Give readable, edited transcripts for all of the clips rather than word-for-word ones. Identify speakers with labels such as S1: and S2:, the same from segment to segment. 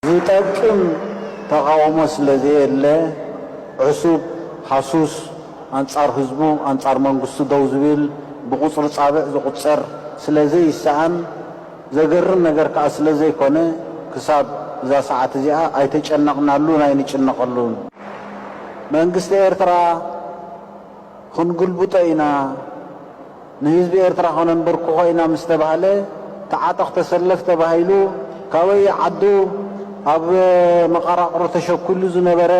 S1: ዝጠቅም ተቃውሞ ስለዚህ የለ ዕሱብ ሓሱስ አንጻር ህዝቡ አንጻር መንግስቱ ደው ዝብል ብቁፅር ጻብዕ ዝቁፅር ስለዚህ ይሰአን ዘገርም ነገር ከዓ ስለዚህ ኮነ ክሳብ እዛ ሰዓት እዚኣ ኣይተጨነቕናሉን ኣይንጭነቐሉን መንግስቲ ኤርትራ ክንግልብጦ ኢና ንህዝቢ ኤርትራ ኸነንበርክኾ ኢና ምስ ተባሃለ ተዓጠቕ ተሰለፍ ተባሂሉ ካበይ ዓዱ ኣብ መቐራቕሮ ተሸኩሉ ዝነበረ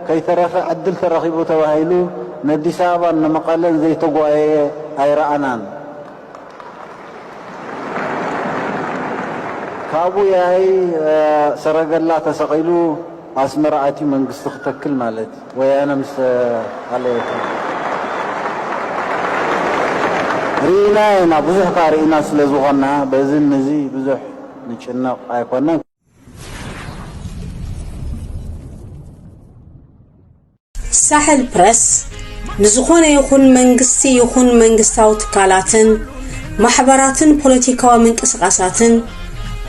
S1: ከይተረፈ ዕድል ተረኺቡ ተባሂሉ ንአዲስ አበባን ንመቐለን ዘይተጓየየ ኣይረኣናን ካብኡ ያይ ሰረገላ ተሰቂሉ ኣስመራ ኣትዩ መንግስቲ ክተክል ማለት ወያነ ምስ ኣለየት ሪኢና ኢና ብዙሕ ካ ሪኢና ስለ ዝኾና በዚ ነዚ ብዙሕ ንጭነቕ ኣይኮነን
S2: ሳሕል ፕረስ ንዝኾነ ይኹን መንግስቲ ይኹን መንግስታዊ ትካላትን ማሕበራትን ፖለቲካዊ ምንቅስቃሳትን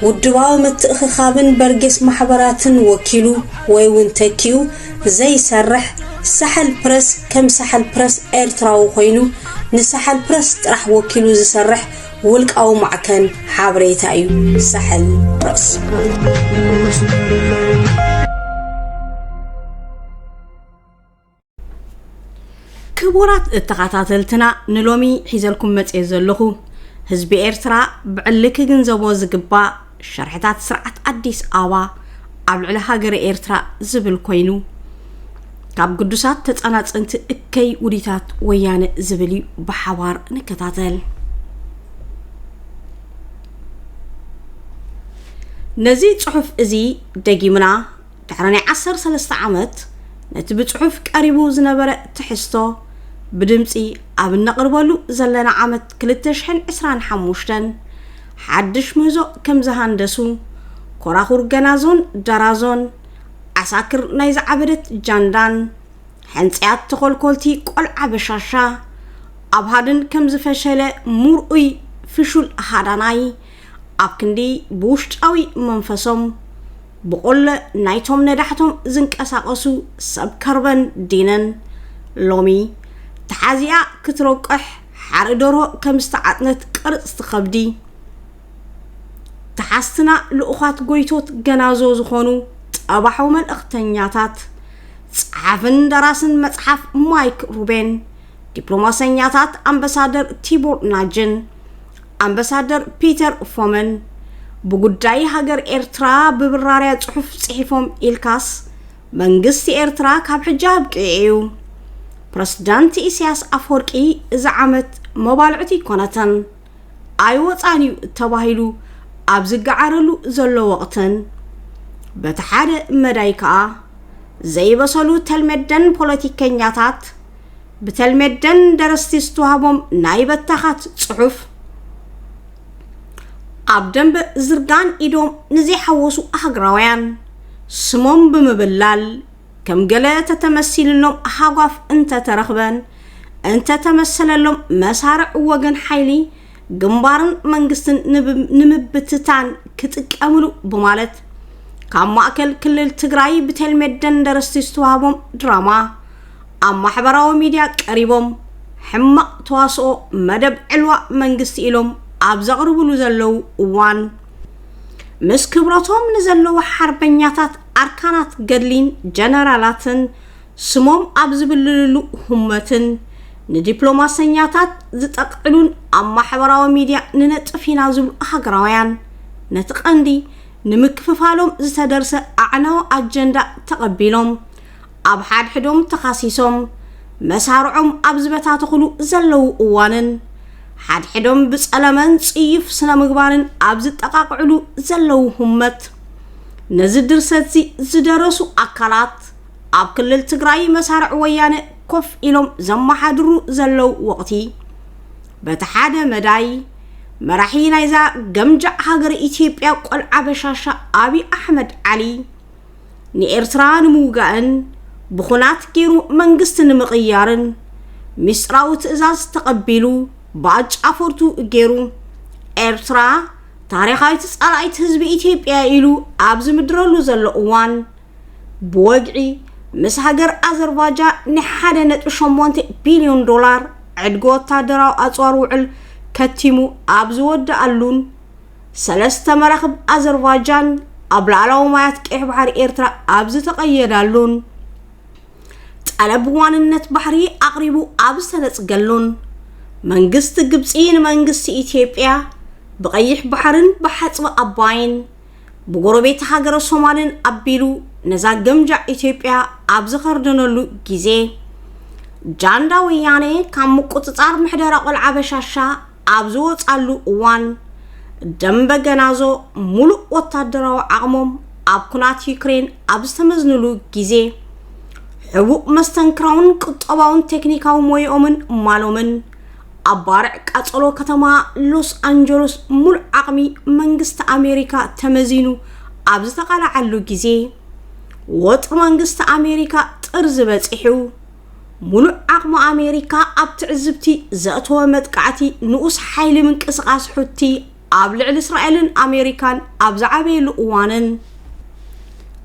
S2: ውድባዊ ምትእኽኻብን በርጌስ ማሕበራትን ወኪሉ ወይ እውን ተኪኡ ዘይሰርሕ ሳሕል ፕረስ ከም ሳሕል ፕረስ ኤርትራዊ ኮይኑ ንሳሕል ፕረስ ጥራሕ ወኪሉ ዝሰርሕ ውልቃዊ ማዕከን ሓበሬታ እዩ ሳሕል ፕረስ ክቡራት እተኸታተልትና ንሎሚ ሒዘልኩም መጽሔት ዘለኹ ህዝቢ ኤርትራ ብዕልክ ግንዘቦ ዝግባእ ሸርሕታት ስርዓት አዲስ አበባ ኣብ ልዕሊ ሃገረ ኤርትራ ዝብል ኮይኑ ካብ ቅዱሳት ተጸናጽንቲ እከይ ውዲታት ወያነ ዝብል ብሓባር ንከታተል ነዚ ጽሑፍ እዚ ደጊምና ድሕሪ 13 ዓመት ነቲ ብጽሑፍ ቀሪቡ ዝነበረ ትሕዝቶ ብድምፂ ኣብ ነቕርበሉ ዘለና ዓመት 2025 ሓድሽ ምህዞ ከም ዝሃንደሱ ኮራኹር ገናዞን ዳራዞን ዓሳክር ናይ ዝዓበደት ጃንዳን ሕንፅያት ተኾልኮልቲ ቆልዓ በሻሻ ኣብ ሃድን ከም ዝፈሸለ ሙርኡይ ፍሹል ሃዳናይ ኣብ ክንዲ ብውሽጣዊ መንፈሶም ብቆለ ናይቶም ነዳሕቶም ዝንቀሳቐሱ ሰብ ከርበን ዲነን ሎሚ ተሓዚያ ክትረቅሕ ሓርደሮ ከም ዝተዓጥነት ቅርጽ ትኸብዲ ተሓስትና ልኡኻት ጎይቶት ገናዞ ዝኾኑ ጠባሓው መልእኽተኛታት ጸሓፍን ደራስን መጽሓፍ ማይክ ሩቤን ዲፕሎማሰኛታት አምባሳደር ቲቦር ናጅን አምባሳደር ፒተር ፎመን በጉዳይ ሀገር ኤርትራ በብራሪያ ጽሑፍ ጽሒፎም ኢልካስ መንግስት ኤርትራ ካብ ሕጃብ ቅዒዩ ፕሬዝዳንት ኢሳያስ አፈወርቂ እዚ ዓመት መባልዕቲ ኮነተን ኣይወጻኒዩ ተባሂሉ ኣብ ዝገዓረሉ ዘሎ ወቅተን በተሓደ መዳይካ ዘይበሰሉ ተልመደን ፖለቲከኛታት በተልመደን ደረስቲ ዝተዋሃቦም ናይ በታኻት ጽሑፍ ኣብ ደንብ ዝርጋን ኢዶም ንዘይሓወሱ ኣህግራውያን ስሞም ብምብላል ከም ገለ ተተመሲልሎም ሓጓፍ እንተ ተረኽበን እንተ ተመሰለሎም መሳርዕ ወገን ሓይሊ ግንባርን መንግስትን ንምብትታን ክጥቀምሉ በማለት ካብ ማእከል ክልል ትግራይ በተልመደን ደረስቲ ዝተዋሃቦም ድራማ ኣብ ማሕበራዊ ሚድያ ቀሪቦም ሕማቕ ተዋስኦ መደብ ዕልዋ መንግስቲ ኢሎም ኣብ ዘቕርብሉ ዘለው እዋን ምስ ክብረቶም ንዘለው ሓርበኛታት ኣርካናት ገድሊን ጀነራላትን ስሞም ኣብ ዝብልሉ ሁመትን ንዲፕሎማሰኛታት ዝጠቅዕሉን ኣብ ማሕበራዊ ሚድያ ንነጥፊና ዝብሉ ሃገራውያን ነቲ ቀንዲ ንምክፍፋሎም ዝተደርሰ ኣዕናዊ ኣጀንዳ ተቐቢሎም ኣብ ሓድሕዶም ተኻሲሶም መሳርዖም ኣብ ዝበታተኽሉ ዘለው እዋንን ሓድሕዶም ብጸለመን ጽይፍ ስነ ምግባርን ኣብ ዝጠቃቅዕሉ ዘለው ሁመት ነዚ ድርሰት ዝደረሱ ኣካላት ኣብ ክልል ትግራይ መሳርዕ ወያነ ኮፍ ኢሎም ዘመሓድሩ ዘለው ወቅቲ በተሓደ መዳይ መራሒ ናይዛ ገምጃ ሃገር ኢትዮጵያ ቆልዓ በሻሻ አቢ አሕመድ ዓሊ ንኤርትራ ንምውጋእን ብኹናት ገይሩ መንግስት ንምቕያርን ምስራዊ ትእዛዝ ተቐቢሉ ባጫፎርቱ ገይሩ ኤርትራ ታሪኻዊት ጸላኢት ህዝቢ ኢትዮጵያ ኢሉ ኣብዚ ምድረሉ ዘሎ እዋን ብወግዒ ምስ ሃገር ኣዘርባይጃን ን$1.8 ቢልዮን ዕድጎ ወታደራዊ ኣጽዋር ውዕል ከቲሙ ኣብ ዝወድኣሉን 3 መራኽብ ኣዘርባይጃን ኣብ ላዕላዊ ማያት ቀይሕ ባሕሪ ኤርትራ ኣብ ዝተቐየዳሉን ጠለብ ዋንነት ባሕሪ ኣቕሪቡ ኣብ ዝተነጽገሉን መንግስቲ ግብጺ ንመንግስቲ ኢትዮጵያ بقيح بحرن بحث أباين بغربيت هاجر الصومالين أبيلو نزاق جمجع إثيوبيا أبزخر دنلو جيزي جاندا وياني كان مقطعار محدرة والعبشاشا أبزوت ألو وان دنب جنازو ملو وتدرو عموم أبكنات يوكرين أبستمزنلو جيزي حبوب مستنكرون كتابون تكنيكاو مويومن مالومن أبارع كاتلو كتما لوس أنجلوس مول عقمي منجست أمريكا تمزينو أبزتقال علو جيزي وطر منجست أمريكا ترزبت إحو مول عقم أمريكا أبتعزبتي زأتو مدقعتي نؤس حيلي من كسقاس حوتي أبلع الإسرائيل أمريكان أبزعبي لؤوانن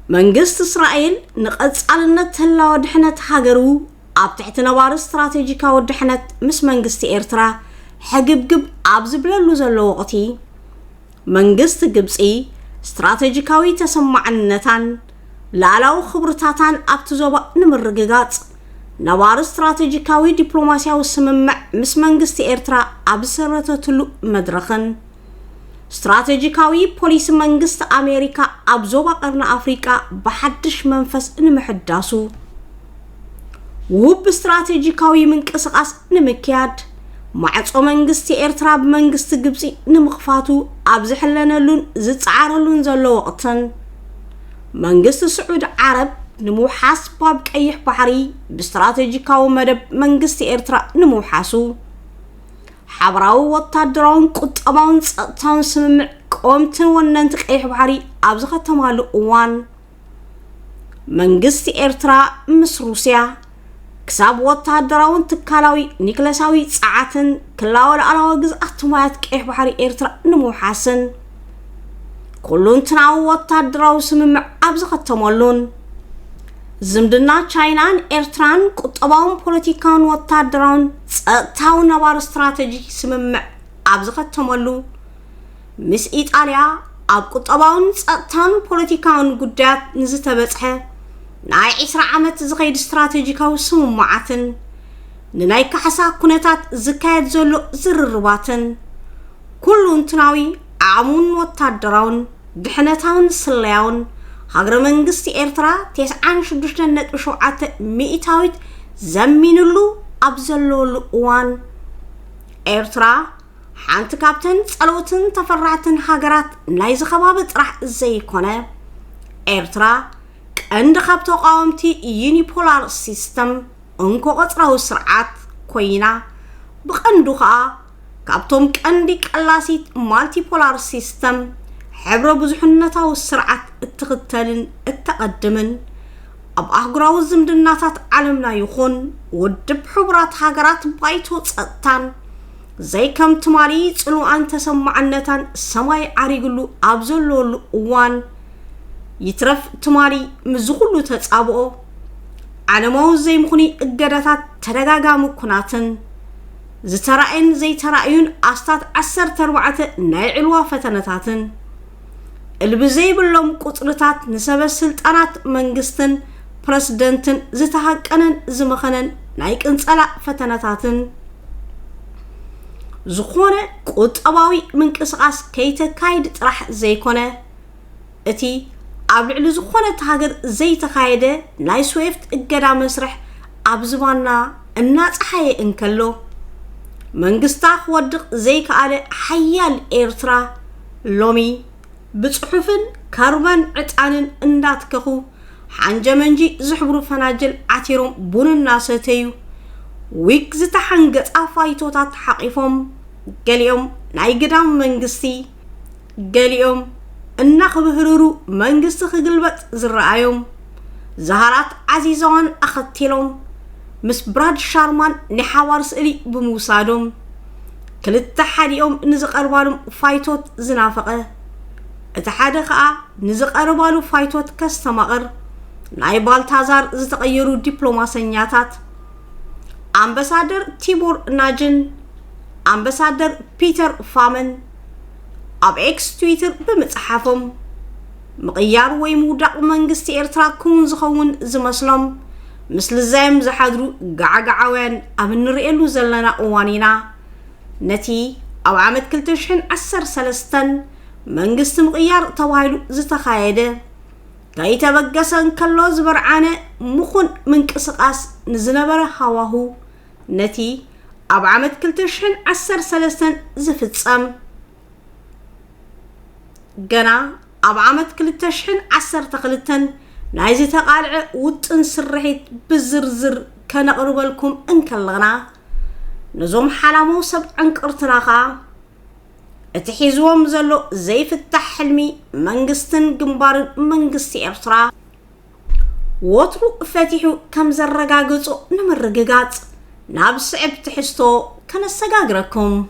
S2: منجست إسرائيل نقص على النتهلا ودحنة هاجرو ኣብ ትሕቲ ነባር ስትራቴጂካዊ ድሕነት ምስ መንግስቲ ኤርትራ ሕግብግብ ኣብ ዝብለሉ ዘሎ ወቕቲ መንግስቲ ግብጺ ስትራቴጂካዊ ተሰማዕነታን ላዕላዊ ክብርታታን ኣብቲ ዞባ ንምርግጋጽ ነባር ስትራቴጂካዊ ዲፕሎማሲያዊ ስምምዕ ምስ መንግስቲ ኤርትራ ኣብ ዝሰረተትሉ መድረኽን ስትራቴጂካዊ ፖሊሲ መንግስቲ ኣሜሪካ ኣብ ዞባ ቀርኒ ኣፍሪቃ ብሓድሽ መንፈስ ንምሕዳሱ وب استراتيجيكاوي من قسقاس نمكياد معصو منغستي ኤርትራ بمنغست ግብጺ نمخفاتو ابزحلنلون زصعارلون زلو وقتن منغست سعود عرب نموحاس باب قيح بحري باستراتيجيكاو مدب منغستي ኤርትራ نموحاسو حبراو وتادراون قطباون صطاون سممع قومتن وننت قيح بحري ابزختمالو وان منغستي ኤርትራ مس روسيا كساب وتادراون تكالاوي نيكلاساوي صعاتن كلاول على جزء مايات قيح بحري ኤርትራ نموحاسن كلون تناو وتادراو سممع ابز ختمولون زمدنا تشاينان ኤርትራን قطباون بوليتيكان وتادراون صطاو نبار استراتيجي سممع ابز ختمولو مس إيطاليا اب قطباون صطاون بوليتيكان ጉዳያት ንዝተበጽሐ ናይ 10 ዓመት ዝኸይድ ስትራቴጂካዊ ስምምዓትን ንናይ ካሕሳ ኩነታት ዝካየድ ዘሎ ዝርርባትን ኩሉ እንትናዊ ዓሙን ወታደራውን ድሕነታውን ስለያውን ሃገረ መንግስቲ ኤርትራ 96.7 ሚእታዊት ዘሚንሉ ኣብ ዘለሉ እዋን ኤርትራ ሓንቲ ካብተን ጸሎትን ተፈራዕትን ሃገራት ናይ ዝኸባቢ ጥራሕ ዘይኮነ ኤርትራ عند خبطو قوامتي يونيبولار سيستم انكو قطراو سرعات كوينا بقندو خا كابتوم كاندي قلاسيت مالتي بولار سيستم حبرو بزحنتاو سرعات التختلن التقدمن اب احقراو زمدناتات عالمنا يخون ودب حبرات هاقرات بايتو تصطان زي كم تمالي صلو ان تسمعنتان سماي عريقلو ابزلو وان يترف تماري مزخلو تصابو علمو زي مخني اقداتات تدغاغامو كناتن زترائن زي ترائيون استات 14 ناي علوا فتنتاتن البزي بلوم قطرتات نسبه سلطانات منغستن بريزيدنتن زتحقنن زمخنن ناي قنصلا فتنتاتن زخونه قطباوي منقسقاس كيتكايد طرح زيكونه اتي أبلع لزخونة هاجر زي تخايدة ناي سويفت اقدا مسرح أبزبانا الناس حي انكلو منقسطاخ ودق زي كالي حيال إيرترا لومي بصحفن كاربان عطانن اندات كخو حانجا منجي زحبرو فناجل عتيروم بون الناس تيو ويك زتا حنقت أفايتوتات حقيفهم قاليوم ناي قدام منقستي قاليوم النخب هرورو منجست خجلبت زرعيوم زهرات عزيزان أختيلهم مس براد شارمان نحوار سئلي بموسادهم كلتا حديهم نزقربالهم فايتوت زنافقه اتحاده خا نزقربالو فايتوت كستمقر ناي بالتازار زتغيرو دبلوماسيات امباسادر تيبور ناجن امباسادر بيتر فامن اب اكس تويتر بمصحفهم مقيار وي مودق منغست إيرترا كون زخون زمسلم مثل زايم زحادرو قعقعوان ام نرئلو زلنا اوانينا نتي او عامد كلتشن 10 منغست مقيار توايلو زتخايده كاي تبقسن كلو زبرعانه مخون من قسقاس نزنبر هواهو نتي اب عامد كلتشن 10 زفصم جنا اب عامد كلتشن 10 نايزي تقالع وطن سرحيت بزرزر كنقربلكم انكلغنا نزوم حلامو سبعن قرتناخا اتحيزوهم زلو زي فتح حلمي منغستن جنبار منغستي إرترا وطرو فاتحو كم زرقاقصو نمرقاقات ناب صعب تحستو كنسقاقركم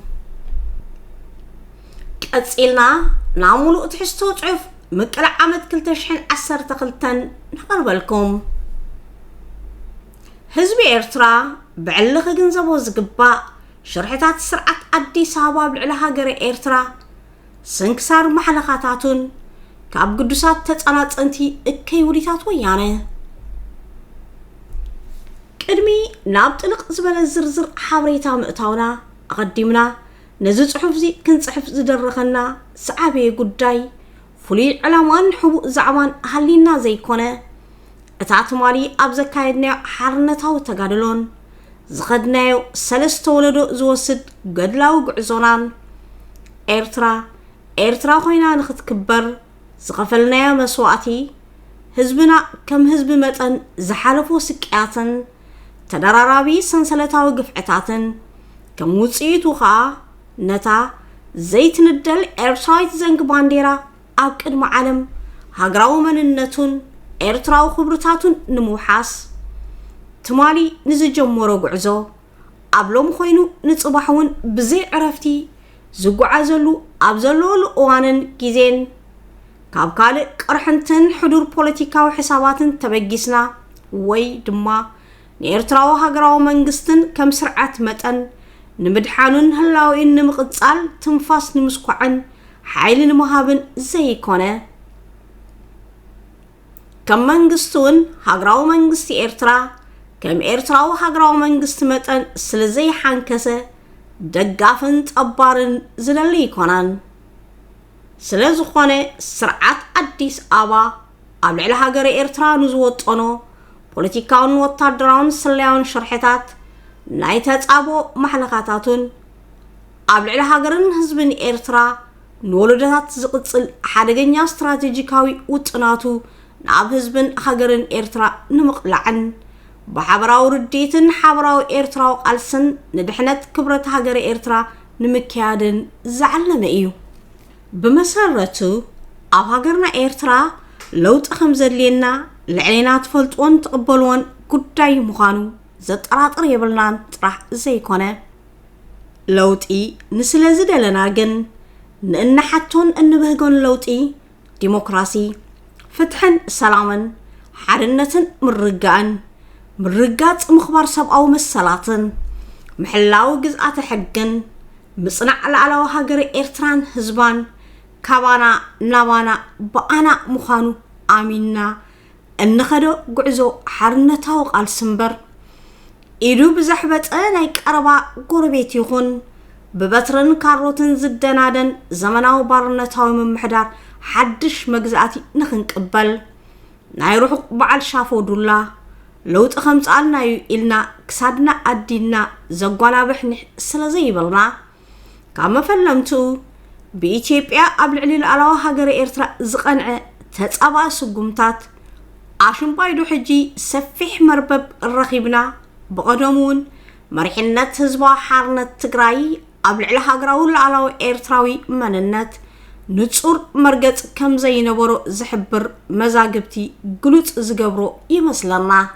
S2: كاتسئلنا نامولو تحستو تعف مقلع عمد كلتشحن 10 نقربلكم حزبي إرترا بعلق جنزبو زقبا شرحتات سرعة أديس أبابا بعلى هاجر إيرترا سنكسار محلقاتاتون كاب قدوسات تتعنات انتي اكي وريتات ويانه كدمي نابطلق زبال الزرزر حابريتا مقتاونا أقدمنا نزو صحف زي كن صحف زدرخنا سعابي قداي فلي علامان حبو زعمان هالينا زي كونه اتات مالي أبزكايدنا حارنتاو تقادلون زخدنايو 3 ولدو زوسد قدلاو قعزونان إيرترا خوينا نختكبر زغفلنايو مسواتي هزبنا كم هزب متن زحالفو سكياتن تدرارابي سنسلتاو قفعتاتن كم وصيتو خا نتا زيت ندل إيرسايت زنق بانديرا أبقد معلم هاقراو مننتون إيرتراو خبرتاتون نموحاس تمالي نزجمورو قعزو أبلوم خوينو نتصبحون بزي عرفتي زقعزلو أبزلو لقوانن كيزين كابكالي قرحنتن حضور بوليتيكاو حساباتن تبقيسنا وي دما نيرتراو هاقراو منغستن كم سرعات متن نمدحانون هلاو إن مقتصال تنفاس نمسكوعن حايل نمهابن زي كونه كم منغستون هاقراو منغستي إيرترا كم إيرتراو هاقراو منغست متن سلزي حانكسه دقافن تقبارن زلالي كونان سلازو خونه سرعات أديس آبا أبلع هاقر إيرترا نزوطونو بوليتيكاون وطادراون سلياون شرحتات نايتات أبو محلقاتاتون أبلع هاقرن هزبن إيرترا نولدات زقصل حادقنيا استراتيجيكاوي وطناتو ناب هزبن هاقرن إيرترا نمقلعن بحبراو رديتن حبراو إيرتراو قالسن ندحنت كبرت هاقر إيرترا نمكيادن زعلنا إيو بمسارتو أو هاقرنا إيرترا لو تخمزلينا لعلينا تفلتون تقبلون قداي مخانو زد أراطر يبلنان تراح زي كونه لوتي نسلازد لناقن نأن حتون أنبهقون لوتي ديمقراسي فتحن سلامن حرنتن مرقان مرقات مخبار سبقاو مسلاتن محلاو جزءات حقن مصنع العلاو هاقر إيرتران هزبان كابانا نابانا بأنا مخانو آمينا النخدو قعزو حرنتاو قال سنبر إيدو بزحبت أنا يكاربا قربيت يخون ببترن كاروتن زدنادن زمناو بارنتاو من محدار حدش مجزاتي نخنك قبل نايروح بعال شافو دولا لو تخمس عنا إلنا كسادنا أدينا زقوانا بحنح سلازي بلنا كما فلمتو بإيتيبيا قبل عليل علاو هاقر إيرترا زقنع تتابع سقومتات عشان بايدو حجي سفح مربب الرخيبنا بقدمون مرحنات هزبا حارنت تقراي قبل على هاقراو العلاو إيرتراوي مننت نتصور مرقت كم زي نبرو زحبر مزاقبتي قلوت زقبرو يمسلنا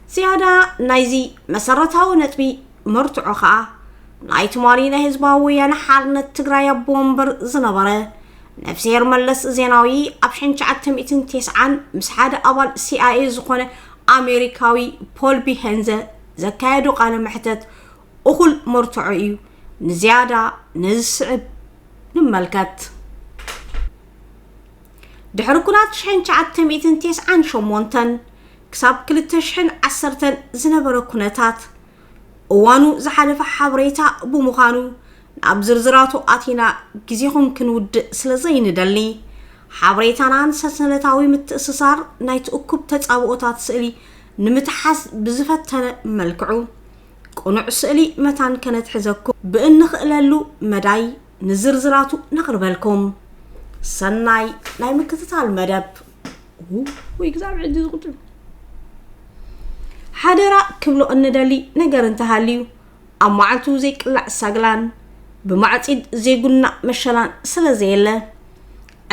S2: زيادة نايزي مسارتاو نتبي مرتعو خا ናይቲ ማሪና ህዝባዊ ወያነ ሓርነት ትግራይ ቦምበር ዝነበረ ነፍሴር መለስ ዜናዊ ኣብ 1990 ምስ ሓደ ኣባል CIA ዝኾነ ኣሜሪካዊ ፖል ቢሄንዘ ዘካየዱ ቃለ መሕተት እኹል መርትዑ እዩ ንዝያዳ ንዝስዕብ ንመልከት ድሕሪ ኩናት 1998 ክሳብ 2010 ዝነበረ ኩነታት እዋኑ ዝሓለፈ ሓበሬታ ብምዃኑ ናብ ዝርዝራቱ ኣቲና ግዜኹም ክንውድእ ስለዘይንደሊ ሓበሬታናን ሰንሰለታዊ ምትእስሳር ናይ ተእኩብ ተጻብኦታት ስእሊ ንምትሓዝ ብዝፈተነ መልክዑ ቁኑዕ ስእሊ መታን ከነትሕዘኩም ብእንኽእለሉ መዳይ ንዝርዝራቱ ነቕርበልኩም ሰናይ ናይ ምክትታል መደብ ወይ ግዛብ ዕዲ ዝቁጥር ሓደራ ክብሎ እንደሊ ነገር እንተሃልዩ ኣብ ማዓልቱ ዘይቅላዕ ሳግላን ብማዕፂድ ዘይጉና መሸላን ስለዘየለ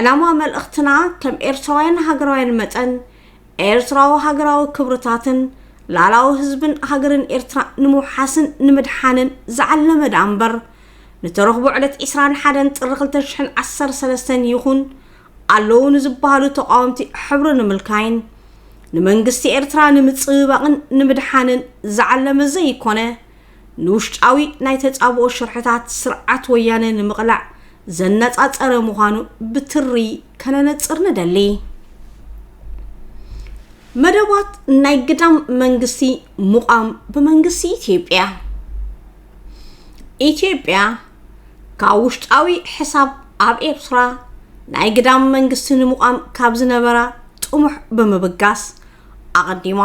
S2: ዕላማ መልእኽትና ከም ኤርትራውያን ሃገራውያን መጠን ኤርትራዊ ሃገራዊ ክብርታትን ላላዊ ህዝብን ሃገርን ኤርትራ ንምውሓስን ንምድሓንን ዝዓለመ ዳንበር ንተረኽቡ ዕለት 21 ጥሪ 2013 ይኹን ኣለዉ ንዝበሃሉ ተቃወምቲ ሕብሪ ንምልካይን ንመንግስቲ ኤርትራ ንምፅባቕን ንምድሓንን ዝዓለመ ዘይኮነ ንውሽጣዊ ናይ ተጻብኦ ሽርሕታት ስርዓት ወያነ ንምቕላዕ ዘነጻጸረ ምዃኑ ብትሪ ከነነጽር ንደሊ መደባት ናይ ግዳም መንግስቲ ሙቃም በመንግስቲ ኢትዮጵያ ካብ ውሽጣዊ ሕሳብ ኣብ ኤርትራ ናይ ግዳም መንግስቲ ንሙቃም ካብ ዝነበራ ጥሙሕ በመበጋስ ኣቐዲማ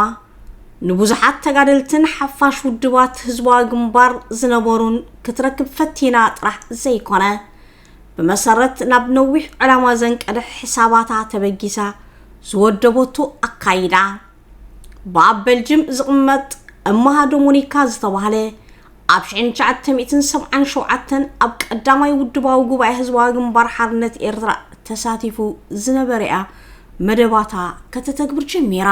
S2: ንብዙሓት ተጋደልትን ሓፋሽ ውድባት ህዝባዊ ግንባር ዝነበሩን ክትረክብ ፈቲና ጥራሕ ዘይኮነ ብመሰረት ናብ ነዊሕ ዕላማ ዘንቀደ ሕሳባታ ተበጊሳ ዝወደበቱ ኣካይዳ በኣብ በልጅም ዝቕመጥ እማሃ ዶሞኒካ ዝተባህለ ኣብ 1977 ኣብ ቀዳማይ ውድባዊ ጉባኤ ህዝባዊ ግንባር ሓርነት ኤርትራ ተሳቲፉ ዝነበረያ መደባታ ከተተግብር ጀሚራ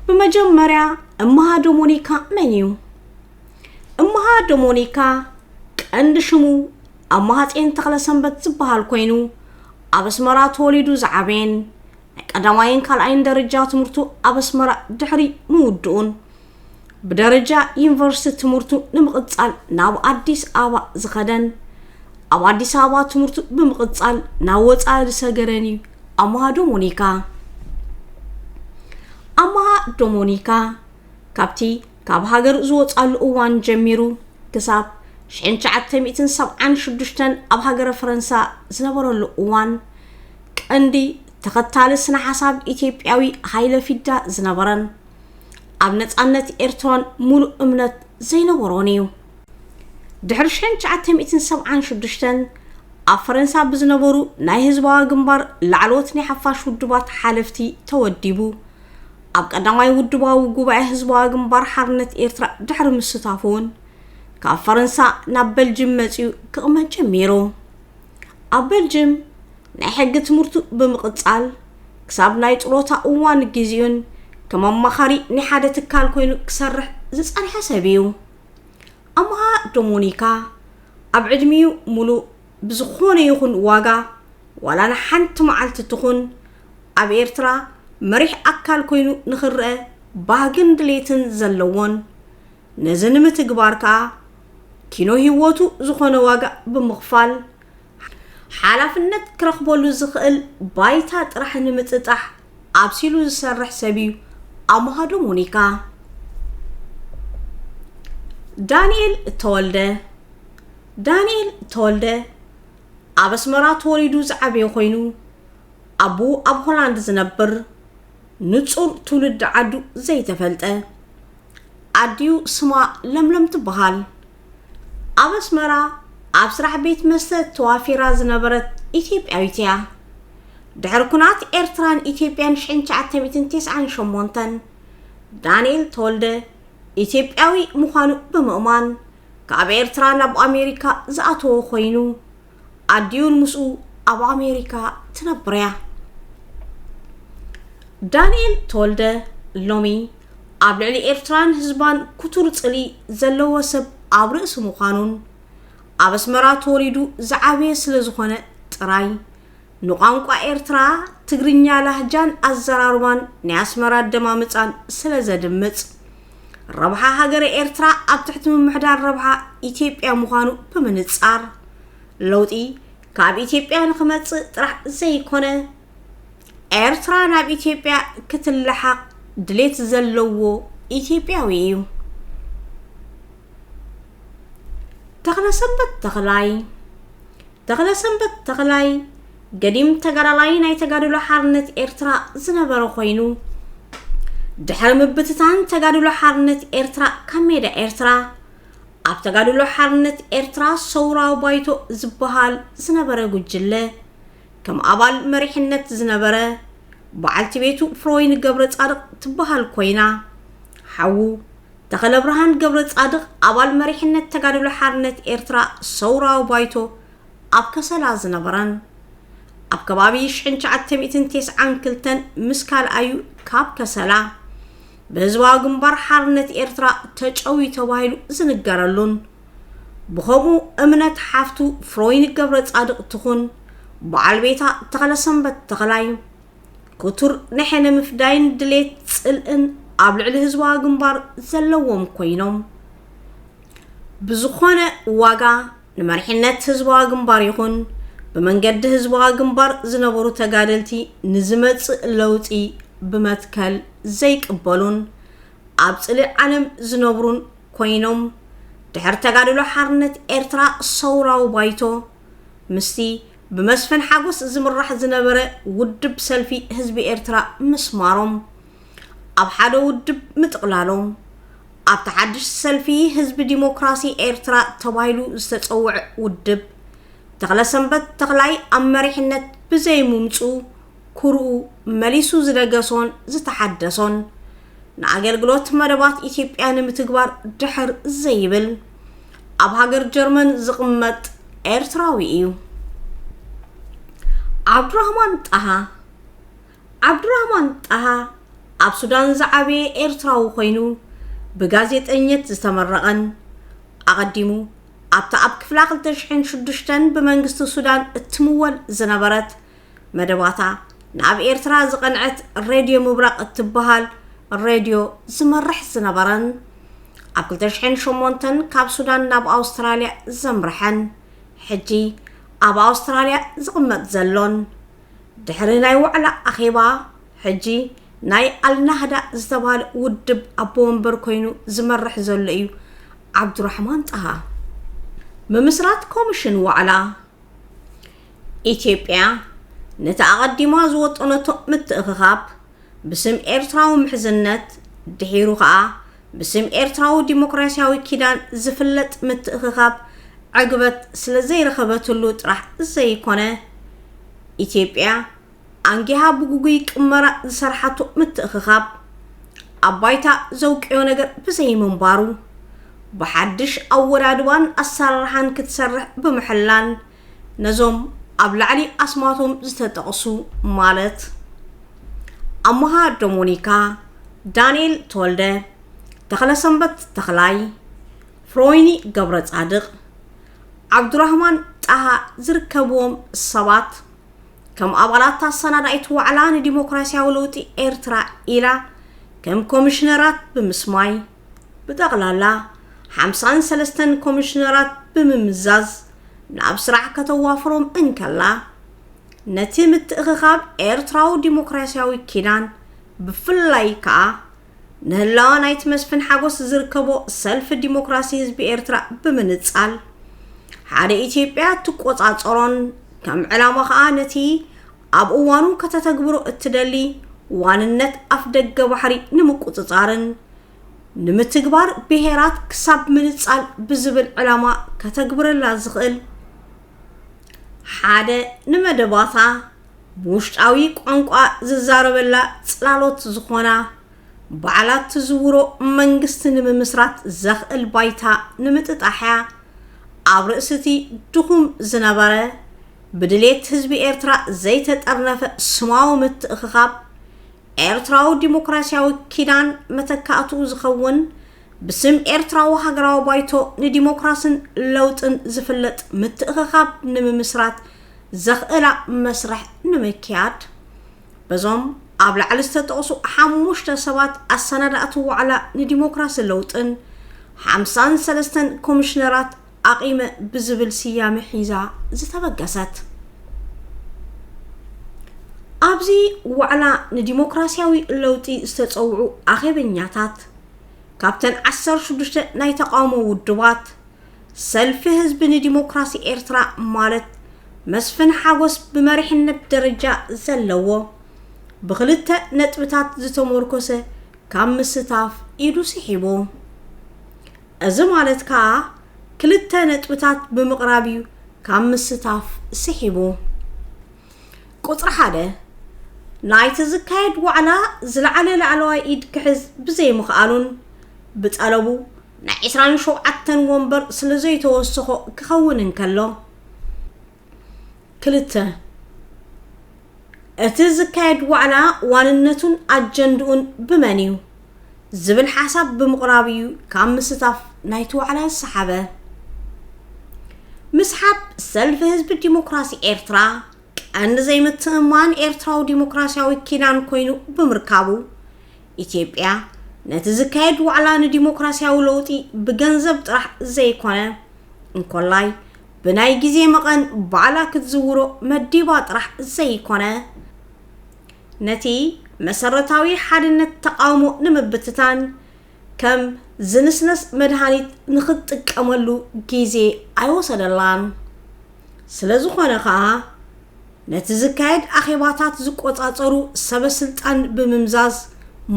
S2: በመጀመሪያ እማሃ ዶሞኒካ መንዩ እማሃ ዶሞኒካ ቀንዲ ሽሙ ኣማሃፄን ተክለሰንበት ዝበሃል ኮይኑ ኣብ ኣስመራ ተወሊዱ ዝዓበየን ቀዳማይን ካልኣይን ደረጃ ትምህርቱ ኣብ ኣስመራ ድሕሪ ምውድኡን ብደረጃ ዩኒቨርሲቲ ትምህርቱ ንምቕጻል ናብ ኣዲስ ኣበባ ዝኸደን ኣብ ኣዲስ ኣበባ ትምህርቱ ብምቕጻል ናብ ወጻኢ ዝሰገረን እዩ እማሃ ዶሞኒካ ካብቲ ካብ ሃገር ዝወጻሉ እዋን ጀሚሩ ክሳብ 1976 ኣብ ሃገረ ፈረንሳ ዝነበረሉ እዋን ቀንዲ ተኸታሊ ስነ ሓሳብ ኢትዮጵያዊ ሃይለ ፊዳ ዝነበረን ኣብ ነጻነት ኤርትራን ሙሉ እምነት ዘይነበሮን እዩ ድሕሪ 1976 ኣብ ፈረንሳ ብዝነበሩ ናይ ህዝባዊ ግንባር ላዕለዎት ናይ ሓፋሽ ውድባት ሓለፍቲ ተወዲቡ ኣብ ቀዳማይ ውድባዊ ጉባኤ ህዝባዊ ግንባር ሓርነት ኤርትራ ድሕሪ ምስታፉን ካብ ፈረንሳ ናብ በልጅም መጺኡ ክቕመጥ ጀሚሩ ኣብ በልጅም ናይ ሕጊ ትምህርቱ ብምቕጻል ክሳብ ናይ ጥሮታ እዋን ግዚኡን ከም ኣማኻሪ ናይ ሓደ ትካል ኮይኑ ክሰርሕ ዝጸንሐ ሰብ እዩ እማሃ ዶሞኒካ ኣብ ዕድሚኡ ሙሉእ ብዝኾነ ይኹን ዋጋ ዋላ ንሓንቲ መዓልቲ ትኹን ኣብ ኤርትራ መሪሕ ኣካል ኮይኑ ንኽርአ ባህግን ድሌትን ዘለዎን ነዚ ንምትግባር ከዓ ኪኖ ህይወቱ ዝኾነ ዋጋ ብምኽፋል ሓላፍነት ክረኽበሉ ዝኽእል ባይታ ጥራሕ ንምጥጣሕ ኣብሲሉ ዝሰርሕ ሰብ እዩ እማሃ ዶሞኒካ ዳንኤል ተወልደ ኣብ ኣስመራ ተወሊዱ ዝዓበየ ኮይኑ ኣቡ ኣብ ሆላንድ ዝነብር ንጹር ትውልድ ዓዱ ዘይተፈልጠ ኣድዩ ስማ ለምለም ትበሃል ኣብ ኣስመራ ኣብ ስራሕ ቤት መስተ ተዋፊራ ዝነበረት ኢትዮጵያዊት እያ ድሕሪ ኩናት ኤርትራን ኢትዮጵያን 1998 ዳንኤል ተወልደ ኢትዮጵያዊ ምዃኑ ብምእማን ካብ ኤርትራ ናብ ኣሜሪካ ዝኣተወ ኮይኑ ኣድዩን ምስኡ ኣብ ኣሜሪካ ትነብር እያ ዳንኤል ተወልደ ሎሚ ኣብ ልዕሊ ኤርትራን ህዝባን ኩቱር ጽሊ ዘለዎ ሰብ ኣብ ርእሲ ምዃኑን ኣብ ኣስመራ ተወሊዱ ዝዓበየ ስለ ዝኾነ ጥራይ ንቋንቋ ኤርትራ ትግርኛ ላህጃን ኣዘራርባን ናይ ኣስመራ ደማምፃን ስለ ዘድምፅ ረብሓ ሃገረ ኤርትራ ኣብ ትሕቲ ምምሕዳር ረብሓ ኢትዮጵያ ምዃኑ ብምንጻር ለውጢ ካብ ኢትዮጵያ ንኽመጽእ ጥራሕ ዘይኮነ ኤርትራ ናብ ኢትዮጵያ ክትለሓቕ ድሌት ዘለዎ ኢትዮጵያዊ እዩ። ተኽለሰንበት ተኽላይ ገዲም ተጋዳላይ ናይ ተጋድሎ ሓርነት ኤርትራ ዝነበረ ኮይኑ ድሕሪ ምብትታን ተጋድሎ ሓርነት ኤርትራ ካብ ሜዳ ኤርትራ ኣብ ተጋድሎ ሓርነት ኤርትራ ሰውራዊ ባይቶ ዝበሃል ዝነበረ ጉጅለ ከም ኣባል መሪሕነት ዝነበረ በዓልቲ ቤቱ ፍሮይን ገብረ ጻድቕ ትበሃል ኮይና ሓዉ ተኸለ ብርሃን ገብረ ጻድቕ ኣባል መሪሕነት ተጋድሎ ሓርነት ኤርትራ ሰውራዊ ባይቶ ኣብ ከሰላ ዝነበረን ኣብ ከባቢ 1992 ምስ ካልኣዩ ካብ ከሰላ በህዝባዊ ግንባር ሓርነት ኤርትራ ተጨዊ ተባሂሉ ዝንገረሉን ብኸምኡ እምነት ሓፍቱ ፍሮይን ገብረ ጻድቕ ትኹን በዓል ቤታ ተኽለሰንበት ተኽላይ ኩቱር ንሕነ ምፍዳይን ድሌት ጽልእን ኣብ ልዕሊ ህዝባዊ ግንባር ዘለዎም ኮይኖም ብዝኾነ ዋጋ ንመሪሕነት ህዝባዊ ግንባር ይኹን በመንገዲ ህዝባዊ ግንባር ዝነበሩ ተጋደልቲ ንዝመጽእ ለውጢ ብመትከል ዘይቅበሉን ኣብ ጽልእ ዓለም ዝነብሩን ኮይኖም ድሕሪ ተጋድሎ ሓርነት ኤርትራ ሰውራዊ ባይቶ ምስቲ بمسفن حاجوس زمرح زنبرة ودب سلفي حزب إرترا مسمارهم أب حدا ودب متقلالهم أب تحدش سلفي حزب ديمقراطي إرترا تبايلو استتصوع ودب تغلا سنبت تغلاي أمريحنت بزي ممتو كرو مليسو زرقصون زتحدثون نعجل قلوت مربات إثيوبيان متقبار دحر زيبل أب هاجر جرمن زقمت إرتراوي عبد الرحمن طه أب سودان زعبي إرتراو خوينو بغازيت أنيت زتمرقن أقدمو أب كفلاق تشحن شدشتن بمنجست السودان التمول زنبرت مدباتا ناب إرترا زقنعت الراديو مبرق التبهال الراديو زمرح زنبرن أب تشحن شمونتن كاب سودان ناب أستراليا زمرحن حجي أب أستراليا زقمت زلون دحري ناي وعلا أخيبا حجي ناي النهدا زتبال ودب أبوان بركوينو زمرح زلئيو عبد الرحمن طه ممسرات كوميشن وعلا إثيوبيا نتقدم زوت أنتو متأخخاب بسم إرتراو محزنت دحيرو خا بسم إرتراو ديمقراسياوي كيدان زفلت متأخخاب عقبت سلزي رخبت اللوت راح زي كونه إثيوبيا أنجيها بقوقي كمرا زسرحاتو متأخخاب أبايتا زوك يونجر بزي منبارو بحدش أول عدوان السرحان كتسرح بمحلان نزوم أبلعلي أسماتهم زتتقصو مالت أمها دومونيكا دانيل تولده تخلا سنبت تخلاي فرويني قبرت صادق عبد الرحمن طه زركبوم الصبات كم أبغالات السنة رأيتو علان ديمقراطيا ولوتي إرترا إلى كم كوميشنرات بمسماي بتغلالا 53 كوميشنرات بممزاز نابسرع كتوافرهم انكلا نتي متأخخاب إرتراو ديمقراطياوي كيدان بفلايكا نهلا نايت مسفن حاجوس زركبو سلف الديمقراطي حزب إرترا بمنتصال حدا إثيوبيا تقوصاصرون كم علامة خانتي أب أوانو كتتكبرو التدلي واننت أفدق بحري نمقوصاصرن نمتكبر بهيرات كسب منتصال بزبل علامة كتكبر لازغل حدا نمدباتا بوشتاوي قانقا ززاربلا صلالوت زخونا بعلات تزورو منغست نممسرات زخل بايتا نمتطاحيا ኣብ ርእስቲ ድኹም ዝነበረ ብድሌት ህዝቢ ኤርትራ ዘይተጠርነፈ ስማዊ ምትእኽኻብ ኤርትራዊ ዲሞክራሲያዊ ኪዳን መተካእቱ ዝኸውን ብስም ኤርትራዊ ሃገራዊ ባይቶ ንዲሞክራስን ለውጥን ዝፍለጥ ምትእኽኻብ ንምምስራት ዘኽእላ መስርሕ ንምክያድ በዞም ኣብ ላዕሊ ዝተጠቕሱ 5 ሰባት ኣሰናዳእቲ ዋዕላ ንዲሞክራሲ ለውጥን 53 ኮሚሽነራት ኣቂመ ብዝብል ስያሜ ሒዛ ዝተበገሰት ኣብዚ ዋዕላ ንዲሞክራሲያዊ ለውጢ ዝተፀውዑ ኣኼበኛታት ካብተን 16 ናይ ተቃውሞ ውድባት ሰልፊ ህዝቢ ንዲሞክራሲ ኤርትራ ማለት መስፍን ሓጎስ ብመሪሕነት ደረጃ ዘለዎ ብክልተ ነጥብታት ዝተመርኮሰ ካብ ምስታፍ ኢዱ ስሒቡ እዚ ማለት ከዓ ክልተ ነጥብታት ብምቕራብ እዩ ካብ ምስታፍ ስሒቡ ቁጥሪ 1 ናይቲ ዝካየድ ዋዕላ ዝለዓለ ላዕለዋይ ኢድ ክሕዝ ብዘይምኽኣሉን ብጠለቡ ናይ 27 ወንበር ስለዘይተወሰኾ ክኸውን እንከሎ ክልተ እቲ ዝካየድ ዋዕላ ዋንነቱን ኣጀንድኡን ብመን እዩ ዝብል ሓሳብ ብምቕራብ እዩ ካብ ምስታፍ ናይቲ ዋዕላ ዝሰሓበ ምስሓብ ሰልፊ ህዝቢ ዲሞክራሲ ኤርትራ ቀንዲ ዘይምትእማን ኤርትራዊ ዲሞክራሲያዊ ኪዳን ኮይኑ ብምርካቡ ኢትዮጵያ ነቲ ዝካየድ ዋዕላ ንዲሞክራሲያዊ ለውጢ ብገንዘብ ጥራሕ ዘይኮነ እንኮላይ ብናይ ግዜ መቐን ባዕላ ክትዝውሮ መዲባ ጥራሕ ዘይኮነ ነቲ መሰረታዊ ሓድነት ተቃውሞ ንምብትታን ከም ዝንስነስ መድሃኒት ንኽጥቀመሉ ግዜ ኣይወሰደላን ስለዝኾነ ከዓ ነቲ ዝካየድ ኣኼባታት ዝቆፃፀሩ ሰበስልጣን ብምምዛዝ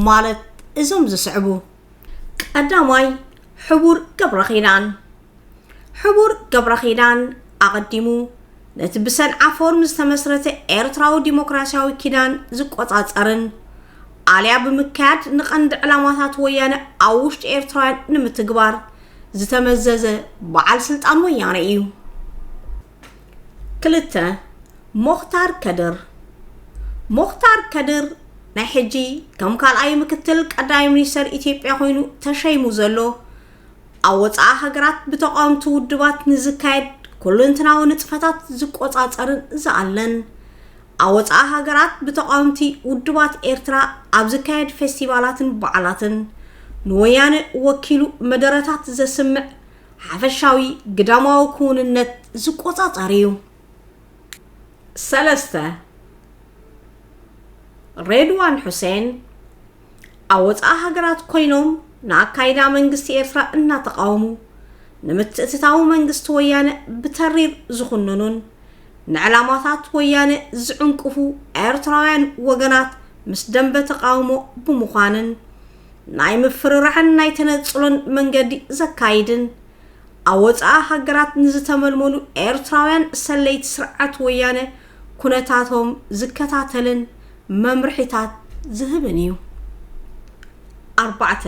S2: ማለት እዞም ዝስዕቡ ቀዳማይ ሕቡር ገብረኺዳን ኣቐዲሙ ነቲ ብሰንዓ ፎርም ዝተመስረተ ኤርትራዊ ዲሞክራሲያዊ ኪዳን ዝቆፃፀርን ኣልያ ብምካያድ ንቐንዲ ዕላማታት ወያነ ኣብ ውሽጢ ኤርትራውያን ንምትግባር ዝተመዘዘ በዓል ስልጣን ወያነ እዩ ክልተ ሞኽታር ከድር ናይ ሕጂ ከም ካልኣይ ምክትል ቀዳማይ ሚኒስተር ኢትዮጵያ ኮይኑ ተሸይሙ ዘሎ ኣብ ወፃኢ ሃገራት ብተቃውምቲ ውድባት ንዝካየድ ኩልንትናዊ ንጥፈታት ዝቆፃፀርን ዝኣለን ኣብ ወፃኢ ሃገራት ብተቃውምቲ ውድባት ኤርትራ ኣብ ዝካየድ ፌስቲቫላትን በዓላትን ንወያነ ወኪሉ መደረታት ዘስምዕ ሓፈሻዊ ግዳማዊ ክውንነት ዝቆፃፀር እዩ ሰለስተ ሬድዋን ሁሴን ኣብ ወፃኢ ሃገራት ኮይኖም ንኣካይዳ መንግስቲ ኤርትራ እናተቃወሙ ንምትእትታዊ መንግስቲ ወያነ ብተሪር ዝኹንኑን ንዕላማታት ወያነ ዝዕንቅፉ ኤርትራውያን ወገናት ምስ ደንበ ተቃውሞ ብምዃንን ናይ ምፍርራሕን ናይ ተነፅሎን መንገዲ ዘካይድን ኣብ ወፃኢ ሃገራት ንዝተመልመሉ ኤርትራውያን ሰለይቲ ስርዓት ወያነ ኩነታቶም ዝከታተልን መምርሒታት ዝህብን እዩ 4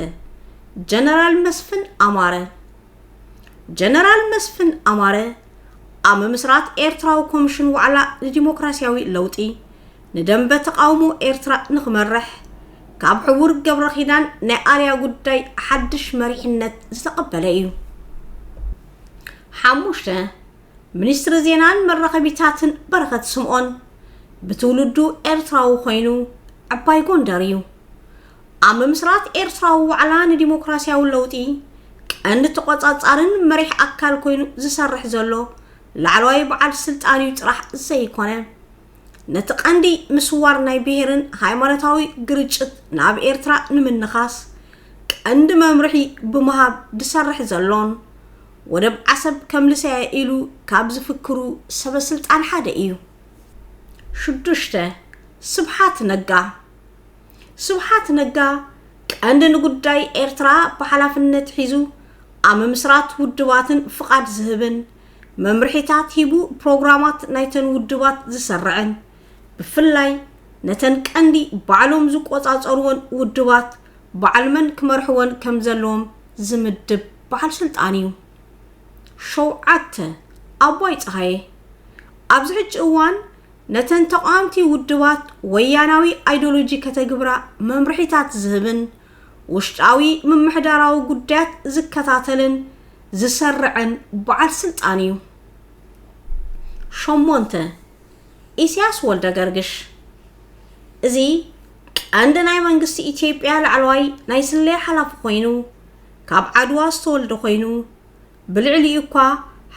S2: ጀነራል መስፍን ኣማረ ኣብ ምምስራት ኤርትራዊ ኮሚሽን ዋዕላ ንዲሞክራሲያዊ ለውጢ ንደንበ ተቃውሞ ኤርትራ ንኽመርሕ ካብ ሕቡር ገብረኺዳን ናይ ኣልያ ጉዳይ ሓድሽ መሪሕነት ዝተቐበለ እዩ 5 ሚኒስትሪ ዜናን መራኸቢታትን በረኸት ስምዖን ብትውልዱ ኤርትራዊ ኮይኑ ዓባይ ጎንደር እዩ ኣብ ምምስራት ኤርትራዊ ዋዕላ ንዲሞክራሲያዊ ለውጢ ቀንዲ ተቆፃፃርን መሪሕ ኣካል ኮይኑ ዝሰርሕ ዘሎ ላዕለዋይ በዓል ስልጣን እዩ ጥራሕ ዘይኮነ ነቲ ቀንዲ ምስዋር ናይ ብሄርን ሃይማኖታዊ ግርጭት ናብ ኤርትራ ንምንኻስ ቀንዲ መምርሒ ብምሃብ ዝሰርሕ ዘሎን ወደብ ዓሰብ ከም ልሰያ ኢሉ ካብ ዝፍክሩ ሰበስልጣን ሓደ እዩ 6 ስብሓት ነጋ ቀንዲ ንጉዳይ ኤርትራ ብሓላፍነት ሒዙ ኣብ ምምስራት ውድባትን ፍቃድ ዝህብን መምርሒታት ሂቡ ፕሮግራማት ናይተን ውድባት ዝሰርዕን ብፍላይ ነተን ቀንዲ ባዕሎም ዝቆፃፀርዎን ውድባት ባዕልመን ክመርሕዎን ከም ዘለዎም ዝምድብ በዓል ስልጣን እዩ 7 ኣባይ ፀሃየ ኣብዚ ሕጂ እዋን ነተን ተቋምቲ ውድባት ወያናዊ አይዲዮሎጂ ከተግብራ መምርሒታት ዝህብን ውሽጣዊ ምምሕዳራዊ ጉዳያት ዝከታተልን ዝሰርዕን በዓል ስልጣን እዩ። ሸሞንተ ኢሳያስ ወልደ ገርግሽ እዚ ቀንዲ ናይ መንግስቲ ኢትዮጵያ ላዕለዋይ ናይ ስለያ ሓላፊ ኮይኑ ካብ ዓድዋ ዝተወልደ ኮይኑ ብልዕሊ እኳ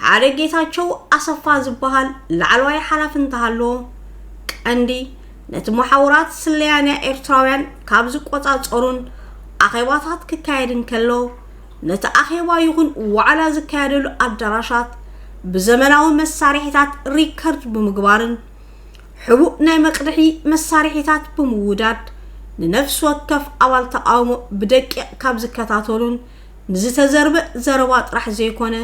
S2: ሓደ ጌታቸው አሰፋ ዝበሃል ላዕለዋይ ሓላፊ እንተሃሎ ቀንዲ ነቲ መሓውራት ስለያና ኤርትራውያን ካብ ዝቆጻጸሩን አኼባታት ክካየድን ከሎ ነቲ አኼባ ይኹን ዋዕላ ዝካየደሉ አዳራሻት ብዘመናዊ መሳርሒታት ሪከርድ ብምግባርን ሕቡእ ናይ መቅድሒ መሳርሒታት ብምውዳድ ንነፍስ ወከፍ አባል ተቃውሞ ብደቂቕ ካብ ዝከታተሉን ንዝተዘርበ ዘረባ ጥራሕ ዘይኮነ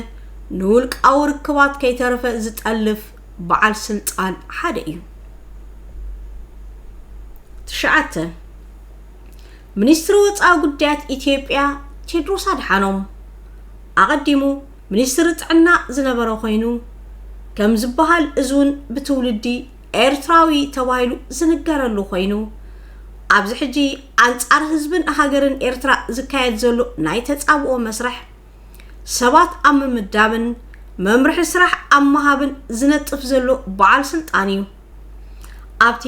S2: ንውልቃዊ ርክባት ከይተረፈ ዝጠልፍ በዓል ስልጣን ሓደ እዩ። ትሽዓተ ሚኒስትሪ ወፃኢ ጉዳያት ኢትዮጵያ ቴድሮስ አድሓኖም አቀዲሙ ሚኒስትሪ ጥዕና ዝነበረ ኮይኑ ከም ዝበሃል እዙን ብትውልዲ ኤርትራዊ ተባሂሉ ዝንገረሉ ኮይኑ ኣብዚ ሕጂ አንጻር ህዝብን ሃገርን ኤርትራ ዝካየድ ዘሎ ናይ ተጻብኦ መስርሕ ሰባት ኣብ ምምዳብን መምርሒ ስራሕ ኣመሃብን ዝነጥፍ ዘሎ በዓል ስልጣን እዩ። ኣብቲ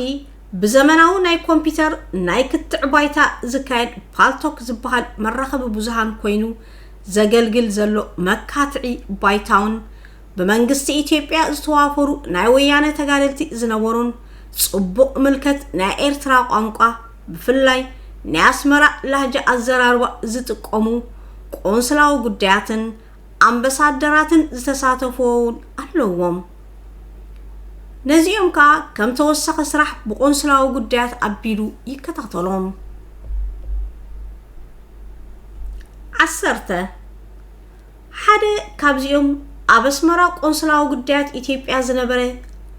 S2: ብዘመናዊ ናይ ኮምፒውተር ናይ ክትዕ ባይታ ዝካየድ ፓልቶክ ዝበሃል መራኸቢ ብዙሃን ኮይኑ ዘገልግል ዘሎ መካትዒ ባይታውን በመንግስቲ ኢትዮጵያ ዝተዋፈሩ ናይ ወያነ ተጋደልቲ ዝነበሩን ጽቡቕ ምልከት ናይ ኤርትራ ቋንቋ ብፍላይ ናይ አስመራ ላህጃ አዘራርባ ዝጥቀሙ ቆንስላዊ ጉዳያትን አምባሳደራትን ዝተሳተፉውን ኣለዎም። ነዚኦም ካ ከም ተወሰኸ ስራሕ ብቆንስላዊ ጉዳያት ኣቢሉ ይከታተሎም። 10 ሓደ ካብዚኦም ኣብ አስመራ ቆንስላዊ ጉዳያት ኢትዮጵያ ዝነበረ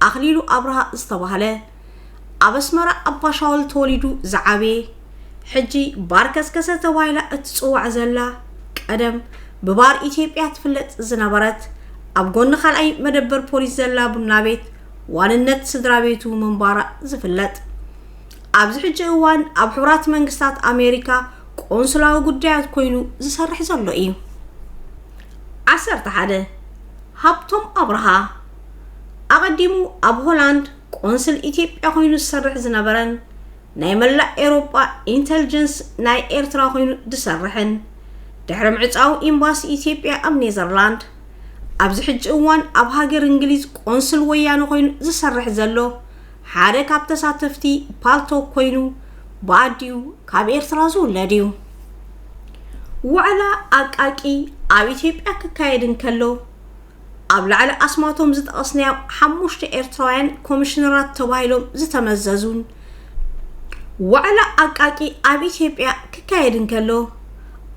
S2: አኽሊሉ አብርሃ ዝተባሃለ ኣብ አስመራ ኣባሻወል ተወሊዱ ዝዓበ ሕጂ ባርከስከሰ ተባሂላ እትጽዋዕ ዘላ ቀደም ብባር ኢትዮጵያ ትፍለጥ ዝነበረት ኣብ ጎኒ ካልኣይ መደበር ፖሊስ ዘላ ቡና ቤት ዋንነት ስድራ ቤቱ መንባራ ዝፍለጥ ኣብዚ ሕጂ እዋን ኣብ ሕብራት መንግስታት ኣሜሪካ ቆንስላዊ ጉዳያት ኮይኑ ዝሰርሕ ዘሎ እዩ። 11 ሃብቶም አብርሃ አቀዲሙ ኣብ ሆላንድ ቆንስል ኢትዮጵያ ኮይኑ ዝሰርሕ ዝነበረን ናይ መላእ ኤውሮጳ ኢንተልጀንስ ናይ ኤርትራ ኮይኑ ዝሰርሕን ድሕሪ ምዕጻው ኤምባሲ ኢትዮጵያ ኣብ ኔዘርላንድ ኣብዚ ሕጂ እዋን ኣብ ሃገር እንግሊዝ ቆንስል ወያነ ኮይኑ ዝሰርሕ ዘሎ ሓደ ካብ ተሳተፍቲ ፓልቶክ ኮይኑ ባዲው ካብ ኤርትራ ዝውለድ እዩ። ዋዕላ አቃቂ ኣብ ኢትዮጵያ ክካየድን ከሎ ኣብ ላዕሊ ኣስማቶም ዝጠቐስናዮ 5 ኤርትራውያን ኮሚሽነራት ተባሂሎም ዝተመዘዙን ዋዕላ አቃቂ ኣብ ኢትዮጵያ ክካየድን ከሎ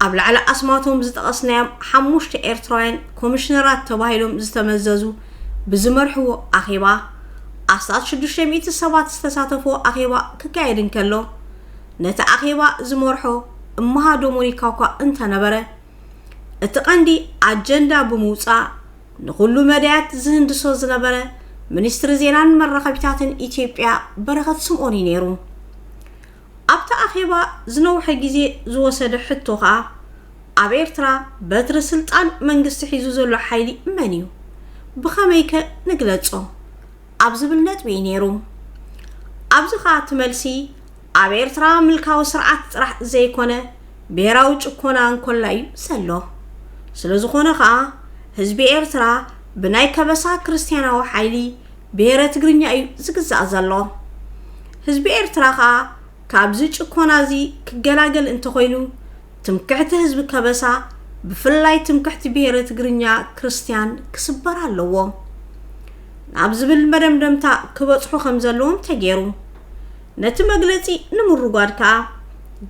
S2: ኣብ ላዕሊ ኣስማቶም ዝጠቐስናዮ 5 ኤርትራውያን ኮሚሽነራት ተባሂሎም ዝተመዘዙ ብዝመርሕዎ ኣኼባ 1600 ሰባት ዝተሳተፍዎ ኣኼባ ክካየድን ከሎ ነቲ ኣኼባ ዝመርሖ እማሃዶ ሞኒካኳ እንተነበረ እቲ ቀንዲ ኣጀንዳ ብምውፃእ ንኹሉ መዳያት ዝህንድሶ ዝነበረ ሚኒስትሪ ዜናን መራኸቢታትን ኢትዮጵያ በረኸት ስምዖን ነይሩ። ኣብታ ኣኼባ ዝነውሐ ግዜ ዝወሰደ ሕቶ ኸኣ ኣብ ኤርትራ በትሪ ስልጣን መንግስቲ ሒዙ ዘሎ ሓይሊ መን እዩ ብኸመይከ ንግለጾ ኣብ ዝብል ነጥቢ ነይሩ። ኣብዚ ኸኣ ትመልሲ ኣብ ኤርትራ ምልካዊ ስርዓት ጥራሕ ዘይኮነ ብሄራዊ ጭኮና እንኮላ እዩ ዘሎ። ስለዝኾነ ኸኣ ህዝቢ ኤርትራ ብናይ ከበሳ ክርስቲያናዊ ሓይሊ ብሄረ ትግርኛ እዩ ዝግዛእ ዘሎ። ህዝቢ ኤርትራ ኸኣ ካብዚ ጭኮና እዚ ክገላገል እንተኮይኑ ትምክሕቲ ህዝቢ ከበሳ ብፍላይ ትምክሕቲ ብሄረ ትግርኛ ክርስቲያን ክስበር ኣለዎ ናብ ዝብል መደምደምታ ክበጽሑ ከም ዘለዎም ተገይሩ። ነቲ መግለጺ ንምርጓድ ከዓ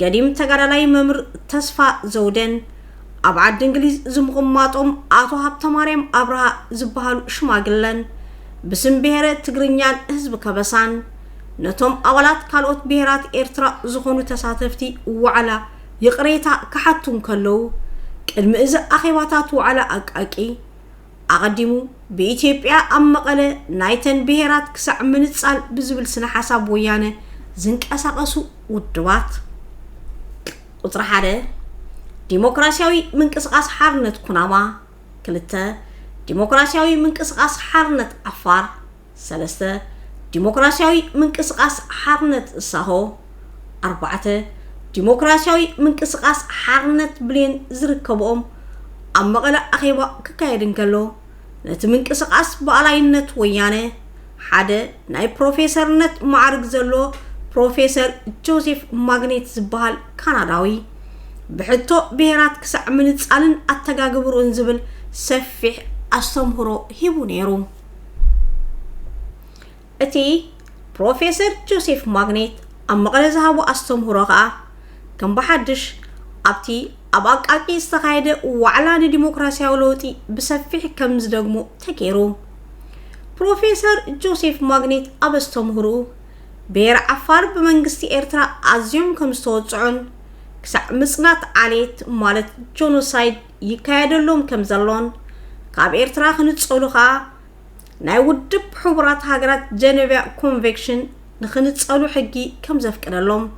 S2: ገዲም ተጋዳላይ መምር ተስፋ ዘውደን ኣብ ዓዲ እንግሊዝ ዝምቕማጦም ኣቶ ሃብተማርያም አብርሃ ዝበሃሉ ሽማግለን ብስም ብሄረ ትግርኛን ህዝቢ ከበሳን ነቶም ኣባላት ካልኦት ብሄራት ኤርትራ ዝኾኑ ተሳተፍቲ ዋዕላ ይቕሬታ ክሓቱን ከለው ቅድሚ እዚ ኣኼባታት ዋዕላ አቃቂ أقدمو بإثيوبيا أم مقالة نايتن بهيرات كسع من الصال بزبل سنة حساب ويانة زنك أساقسو ودوات وطرح هذا ديمقراسياوي من قصقاص حارنت كناما كلتا ديمقراسياوي من قصقاص حارنت عفار سلسة ديمقراسياوي من قصقاص حارنت ساهو 4 ديمقراسياوي من قصقاص حارنت بلين زركبهم أما قال أخيبا كايدن كلو نت من قصقاص بألاينت ويانه حدا ناي بروفيسور نت معرق زلو بروفيسور جوزيف ماغنيت زبال كنداوي بحتو بهرات كسع من تصالن اتغاغبرو انزبل سفيح استمهرو هيبو نيرو اتي بروفيسور جوزيف ماغنيت اما قال زهابو استمهرو كم بحدش ابتي اباقاقي استخايده وعلان ديمقراسياو لوطي بسفيح كم زدغمو تكيرو بروفيسور جوزيف ماغنيت ابستمهرو بير عفار بمنغستي إرترا أزيوم كمستوصعون كسع مصنات عليت مالت جونوسايد يكايدلهم كمزلون كاب إرترا خنتصولوخا ناي ودب حبرات هاجرات جنيفا كونفكشن نخنتصولو حقي كمزفكرلهم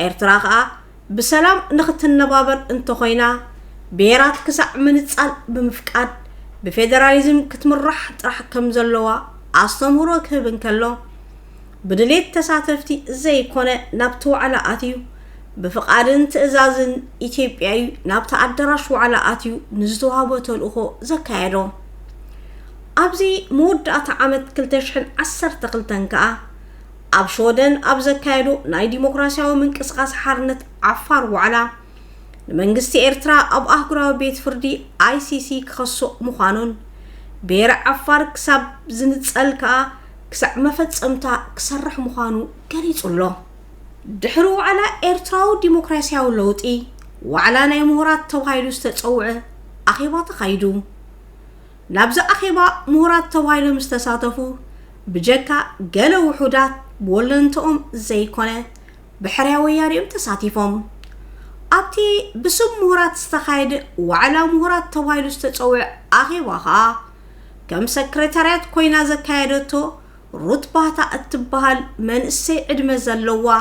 S2: إرترا بسلام نختنبابر انتو خوينا بيرات كسع من تصال بمفقاد بفيدراليزم كتمرح طرح كمزلوا أستمرو كهبن كلو بدليت تساتفتي زي كونه نبتو على آتيو بفقادن تأزازن إثيوبيايو نبتا أدراشو على آتيو نزدوها بطلقو زكايرو أبزي مود أتعامد كلتشحن 10 تقلتن كا أبشودن أبزكايرو ناي ديمقراسياو من كسقاس حارنت عفار وعلا منغستي إرترا أب أهقراو بيت فردي ICC كخصو مخانون بير عفار كساب زنتسأل كا كسع مفتصمتا كسرح مخانو قريص الله دحرو على إرتراو ديمقراسياو لوطي وعلى ناي مهرات توهايلو استتصوع أخيبا تخايدو نابزا أخيبا مهرات توهايلو مستساتفو بجكا قالو وحودات بولنتهم زي كونه بحريوياريم تساتيفهم أبتي بسم مهرات استخايد وعلى مهرات توهايلو استتصوع أخيبا كم سكرتاريات كوينا زكايدتو رتباتا اتبهال من السي عدم زلوا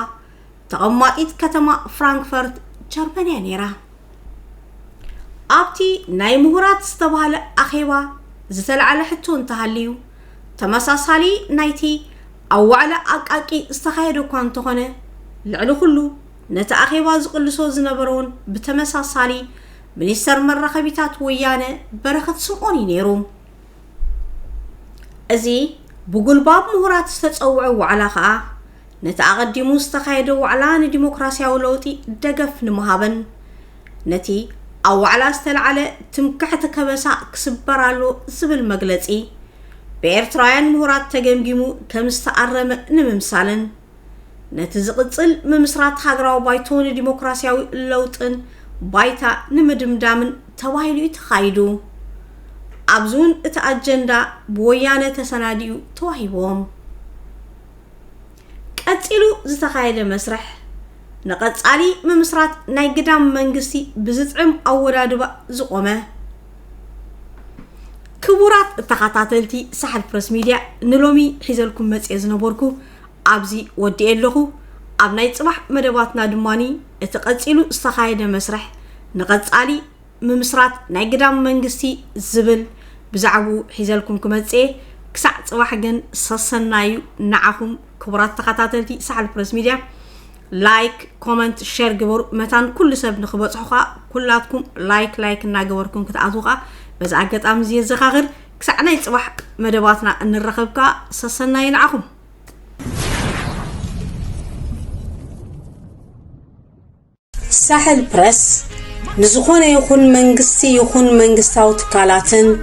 S2: تغمائيت كتما فرانكفورت جرمانيا نيرا ابتي ناي مهرات استبهال اخيوا زتل على حتو انتهاليو تمساسالي نايتي او على اقاقي استخايدو كانتو هونه لعلو كلو نتا اخيوا زقلسو زنبرون بتمساسالي منيستر مرخبيتات ويانه بركت سموني نيرو ازي بقول باب مهرات استتصوعوا على خا نتاقدمو استخايدو على ديمقراسياو لوطي دقف نمهابن نتي او على استلعله تمكحت كبسا كسبرالو سبل مغلصي بإرترايان مهرات تجمجمو كمستعرم نممسالن نتزقصل ممسرات هاغراو بايتون ديمقراسياو لوطن بايتا نمدمدامن توايلو يتخايدو أبزون أجندا بويانة تسناديو توهيبهم كاتيلو زتخايد مسرح نقصالي ممسرات ناي قدام منغستي بزطعم أولادبا زقومه كبورات تخاتاتلتي سحل برس ميديا نلومي حيزلكم مصي زنبركو أبزي ودي اللخو أب ناي صباح مدباتنا دماني اتقصيلو زتخايد مسرح نقصالي ممسرات ناي قدام منغستي زبل بزعبو حيزلكم كمصي كسع صباح جن سسنايو نعكم كبرات تخاتاتلتي سحل برس ميديا لايك كومنت شير جبر متان كل سب نخبصخا كلاتكم لايك ناغوركم كتعزوقا بس اقطام زي زخاغر كسعنا يصبح مدباتنا نرخبكا سسناي نعكم
S3: ساحل برس نزخونه يكون منغستي يكون منغستاو تكالاتن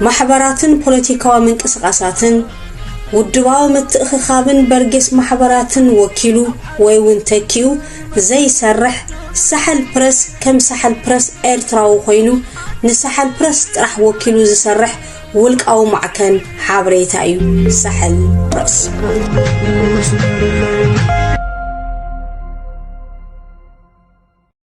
S3: محبراتن بوليتيكاو منقسقاساتن ودباو متخخابن برجس محبراتن وكيلو ويون تكيو زي سرح ساحل برس كم ساحل برس إرتراو خوينو نساحل برس راح وكيلو زسرح ولك أو معكن حابريتايو ساحل برس